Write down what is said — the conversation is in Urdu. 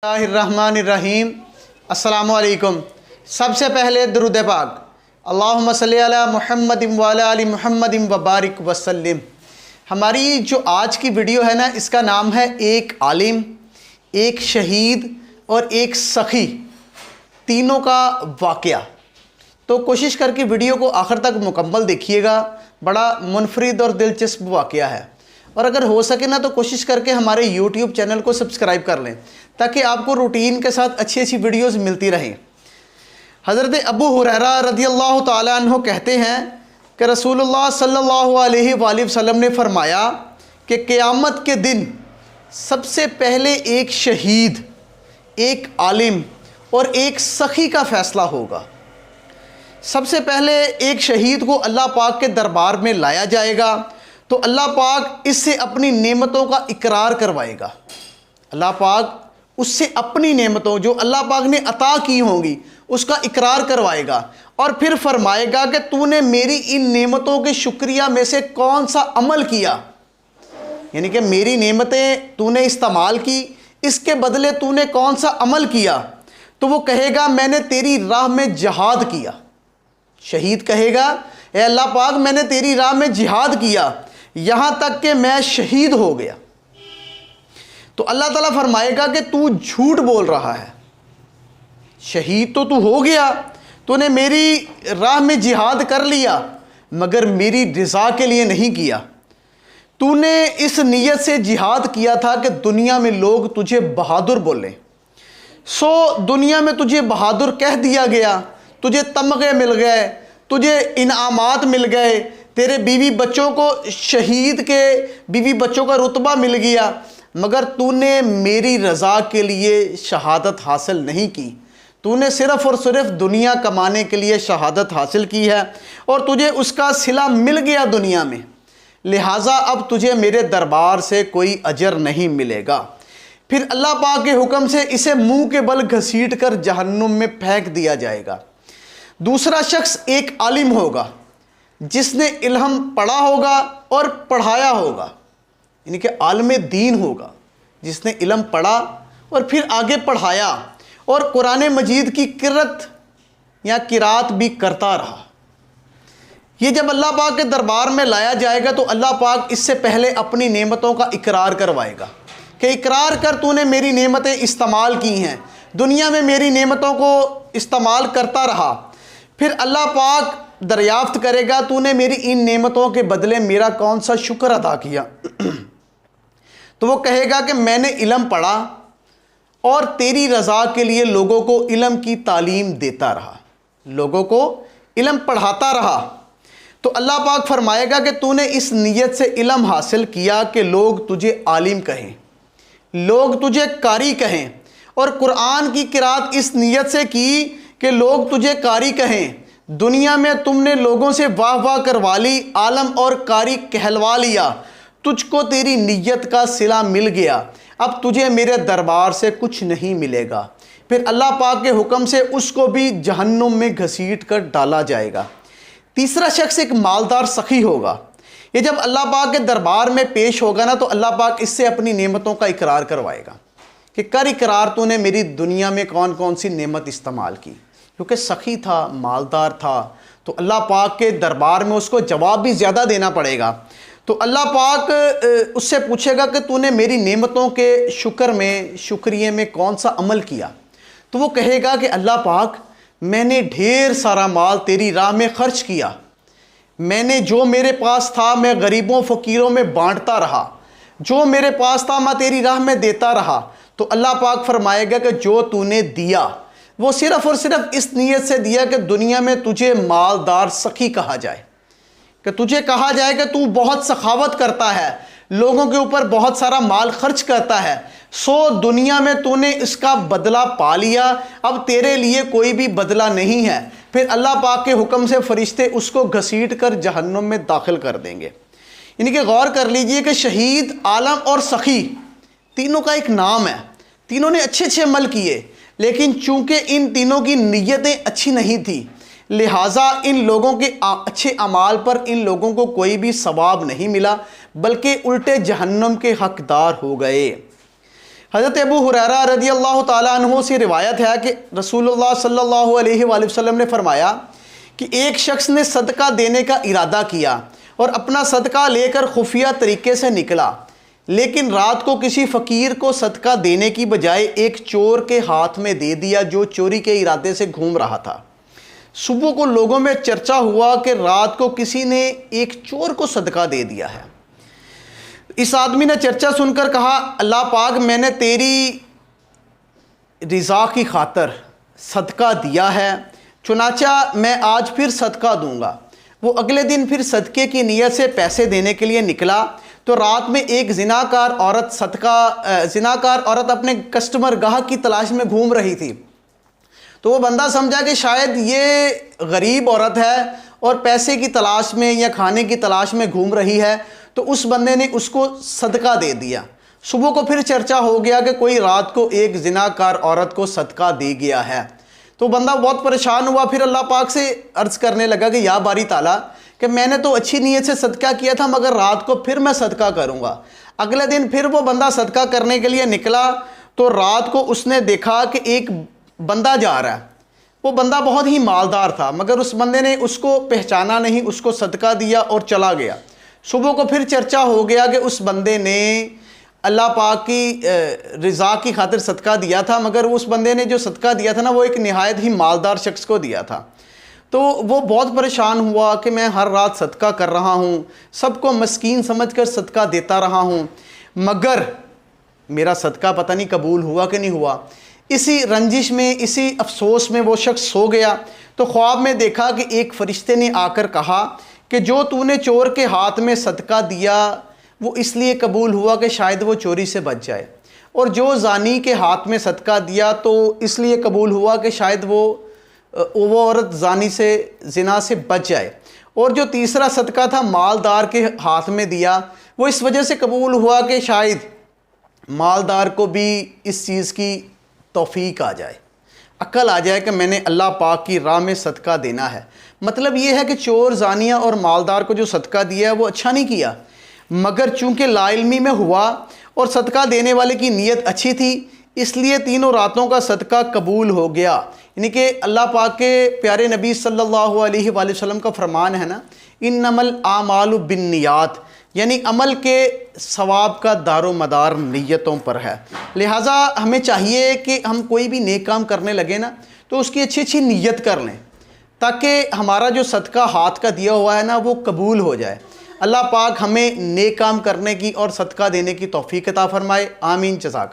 الرحمن السلام علیکم۔ سب سے پہلے درود پاک، اللہم صلی علی محمد وعلی آل محمد وبارک وسلم۔ ہماری جو آج کی ویڈیو ہے نا، اس کا نام ہے ایک عالم، ایک شہید اور ایک سخی، تینوں کا واقعہ۔ تو کوشش کر کے ویڈیو کو آخر تک مکمل دیکھیے گا، بڑا منفرد اور دلچسپ واقعہ ہے، اور اگر ہو سکے نا تو کوشش کر کے ہمارے یوٹیوب چینل کو سبسکرائب کر لیں تاکہ آپ کو روٹین کے ساتھ اچھی ویڈیوز ملتی رہیں۔ حضرت ابو ہریرہ رضی اللہ تعالیٰ عنہ کہتے ہیں کہ رسول اللہ صلی اللہ علیہ وآلہ وسلم نے فرمایا کہ قیامت کے دن سب سے پہلے ایک شہید، ایک عالم اور ایک سخی کا فیصلہ ہوگا۔ سب سے پہلے ایک شہید کو اللہ پاک کے دربار میں لایا جائے گا تو اللہ پاک اس سے اپنی نعمتوں کا اقرار کروائے گا۔ اللہ پاک اس سے اپنی نعمتوں جو اللہ پاک نے عطا کی ہوں گی اس کا اقرار کروائے گا، اور پھر فرمائے گا کہ تو نے میری ان نعمتوں کے شکریہ میں سے کون سا عمل کیا، یعنی کہ میری نعمتیں تو نے استعمال کی، اس کے بدلے تو نے کون سا عمل کیا؟ تو وہ کہے گا میں نے تیری راہ میں جہاد کیا۔ شہید کہے گا اے اللہ پاک میں نے تیری راہ میں جہاد کیا یہاں تک کہ میں شہید ہو گیا۔ تو اللہ تعالیٰ فرمائے گا کہ تو جھوٹ بول رہا ہے، شہید تو ہو گیا، تو نے میری راہ میں جہاد کر لیا مگر میری رضا کے لیے نہیں کیا۔ تو نے اس نیت سے جہاد کیا تھا کہ دنیا میں لوگ تجھے بہادر بولیں، سو دنیا میں تجھے بہادر کہہ دیا گیا، تجھے تمغے مل گئے، تجھے انعامات مل گئے، تیرے بیوی بچوں کو شہید کے بیوی بچوں کا رتبہ مل گیا، مگر تو نے میری رضا کے لیے شہادت حاصل نہیں کی۔ تو نے صرف اور صرف دنیا کمانے کے لیے شہادت حاصل کی ہے اور تجھے اس کا صلہ مل گیا دنیا میں، لہٰذا اب تجھے میرے دربار سے کوئی اجر نہیں ملے گا۔ پھر اللہ پاک کے حکم سے اسے منہ کے بل گھسیٹ کر جہنم میں پھینک دیا جائے گا۔ دوسرا شخص ایک عالم ہوگا جس نے علم پڑھا ہوگا اور پڑھایا ہوگا، یعنی کہ عالم دین ہوگا جس نے علم پڑھا اور پھر آگے پڑھایا اور قرآن مجید کی قرأت یا قرات بھی کرتا رہا۔ یہ جب اللہ پاک کے دربار میں لایا جائے گا تو اللہ پاک اس سے پہلے اپنی نعمتوں کا اقرار کروائے گا کہ اقرار کر تو نے میری نعمتیں استعمال کی ہیں، دنیا میں میری نعمتوں کو استعمال کرتا رہا۔ پھر اللہ پاک دریافت کرے گا تو نے میری ان نعمتوں کے بدلے میرا کون سا شکر ادا کیا؟ تو وہ کہے گا کہ میں نے علم پڑھا اور تیری رضا کے لیے لوگوں کو علم کی تعلیم دیتا رہا، لوگوں کو علم پڑھاتا رہا۔ تو اللہ پاک فرمائے گا کہ تو نے اس نیت سے علم حاصل کیا کہ لوگ تجھے عالم کہیں، لوگ تجھے قاری کہیں، اور قرآن کی قرات اس نیت سے کی کہ لوگ تجھے قاری کہیں۔ دنیا میں تم نے لوگوں سے واہ واہ کروا لی، عالم اور قاری کہلوا لیا، تجھ کو تیری نیت کا صلہ مل گیا، اب تجھے میرے دربار سے کچھ نہیں ملے گا۔ پھر اللہ پاک کے حکم سے اس کو بھی جہنم میں گھسیٹ کر ڈالا جائے گا۔ تیسرا شخص ایک مالدار سخی ہوگا۔ یہ جب اللہ پاک کے دربار میں پیش ہوگا نا تو اللہ پاک اس سے اپنی نعمتوں کا اقرار کروائے گا کہ کر اقرار تو نے میری دنیا میں کون کون سی نعمت استعمال کی، کیونکہ سخی تھا، مالدار تھا، تو اللہ پاک کے دربار میں اس کو جواب بھی زیادہ دینا پڑے گا۔ تو اللہ پاک اس سے پوچھے گا کہ تو نے میری نعمتوں کے شکریے میں کون سا عمل کیا؟ تو وہ کہے گا کہ اللہ پاک میں نے ڈھیر سارا مال تیری راہ میں خرچ کیا، میں نے جو میرے پاس تھا میں غریبوں فقیروں میں بانٹتا رہا، جو میرے پاس تھا میں تیری راہ میں دیتا رہا۔ تو اللہ پاک فرمائے گا کہ جو تو نے دیا وہ صرف اور صرف اس نیت سے دیا کہ دنیا میں تجھے مالدار سخی کہا جائے، کہ تجھے کہا جائے کہ تو بہت سخاوت کرتا ہے، لوگوں کے اوپر بہت سارا مال خرچ کرتا ہے، سو دنیا میں تو نے اس کا بدلہ پا لیا، اب تیرے لیے کوئی بھی بدلہ نہیں ہے۔ پھر اللہ پاک کے حکم سے فرشتے اس کو گھسیٹ کر جہنم میں داخل کر دیں گے۔ یعنی کہ غور کر لیجئے کہ شہید، عالم اور سخی تینوں کا ایک نام ہے، تینوں نے اچھے عمل کیے، لیکن چونکہ ان تینوں کی نیتیں اچھی نہیں تھی لہٰذا ان لوگوں کے اچھے اعمال پر ان لوگوں کو کوئی بھی ثواب نہیں ملا، بلکہ الٹے جہنم کے حقدار ہو گئے۔ حضرت ابو ہریرہ رضی اللہ تعالیٰ عنہ سے روایت ہے کہ رسول اللہ صلی اللہ علیہ وآلہ وسلم نے فرمایا کہ ایک شخص نے صدقہ دینے کا ارادہ کیا اور اپنا صدقہ لے کر خفیہ طریقے سے نکلا، لیکن رات کو کسی فقیر کو صدقہ دینے کی بجائے ایک چور کے ہاتھ میں دے دیا جو چوری کے ارادے سے گھوم رہا تھا۔ صبح کو لوگوں میں چرچا ہوا کہ رات کو کسی نے ایک چور کو صدقہ دے دیا ہے۔ اس آدمی نے چرچا سن کر کہا، اللہ پاک میں نے تیری رضا کی خاطر صدقہ دیا ہے، چنانچہ میں آج پھر صدقہ دوں گا۔ وہ اگلے دن پھر صدقے کی نیت سے پیسے دینے کے لیے نکلا تو رات میں ایک زناکار عورت اپنے کسٹمر گاہک کی تلاش میں گھوم رہی تھی، تو وہ بندہ سمجھا کہ شاید یہ غریب عورت ہے اور پیسے کی تلاش میں یا کھانے کی تلاش میں گھوم رہی ہے، تو اس بندے نے اس کو صدقہ دے دیا۔ صبح کو پھر چرچا ہو گیا کہ کوئی رات کو ایک زناکار عورت کو صدقہ دے گیا ہے، تو بندہ بہت پریشان ہوا، پھر اللہ پاک سے عرض کرنے لگا کہ یا باری تعالیٰ کہ میں نے تو اچھی نیت سے صدقہ کیا تھا، مگر رات کو پھر میں صدقہ کروں گا۔ اگلے دن پھر وہ بندہ صدقہ کرنے کے لیے نکلا تو رات کو اس نے دیکھا کہ ایک بندہ جا رہا ہے، وہ بندہ بہت ہی مالدار تھا، مگر اس بندے نے اس کو پہچانا نہیں، اس کو صدقہ دیا اور چلا گیا۔ صبح کو پھر چرچا ہو گیا کہ اس بندے نے اللہ پاک کی رضا کی خاطر صدقہ دیا تھا، مگر اس بندے نے جو صدقہ دیا تھا نا وہ ایک نہایت ہی مالدار شخص کو دیا تھا۔ تو وہ بہت پریشان ہوا کہ میں ہر رات صدقہ کر رہا ہوں، سب کو مسکین سمجھ کر صدقہ دیتا رہا ہوں، مگر میرا صدقہ پتہ نہیں قبول ہوا کہ نہیں ہوا۔ اسی رنجش میں، اسی افسوس میں وہ شخص سو گیا تو خواب میں دیکھا کہ ایک فرشتے نے آ کر کہا کہ جو تو نے چور کے ہاتھ میں صدقہ دیا وہ اس لیے قبول ہوا کہ شاید وہ چوری سے بچ جائے، اور جو زانی کے ہاتھ میں صدقہ دیا تو اس لیے قبول ہوا کہ شاید وہ عورت زانی سے، زنا سے بچ جائے، اور جو تیسرا صدقہ تھا مالدار کے ہاتھ میں دیا وہ اس وجہ سے قبول ہوا کہ شاید مالدار کو بھی اس چیز کی توفیق آ جائے، عقل آ جائے کہ میں نے اللہ پاک کی راہ میں صدقہ دینا ہے۔ مطلب یہ ہے کہ چور، زانیہ اور مالدار کو جو صدقہ دیا ہے وہ اچھا نہیں کیا، مگر چونکہ لا علمی میں ہوا اور صدقہ دینے والے کی نیت اچھی تھی اس لیے تینوں راتوں کا صدقہ قبول ہو گیا۔ یعنی کہ اللہ پاک کے پیارے نبی صلی اللہ علیہ وآلہ وسلم کا فرمان ہے نا، انما الاعمال بالنیات، یعنی عمل کے ثواب کا دار و مدار نیتوں پر ہے۔ لہٰذا ہمیں چاہیے کہ ہم کوئی بھی نیک کام کرنے لگے نا تو اس کی اچھی نیت کر لیں تاکہ ہمارا جو صدقہ ہاتھ کا دیا ہوا ہے نا وہ قبول ہو جائے۔ اللہ پاک ہمیں نیک کام کرنے کی اور صدقہ دینے کی توفیق عطا فرمائے، آمین، جزاک اللہ۔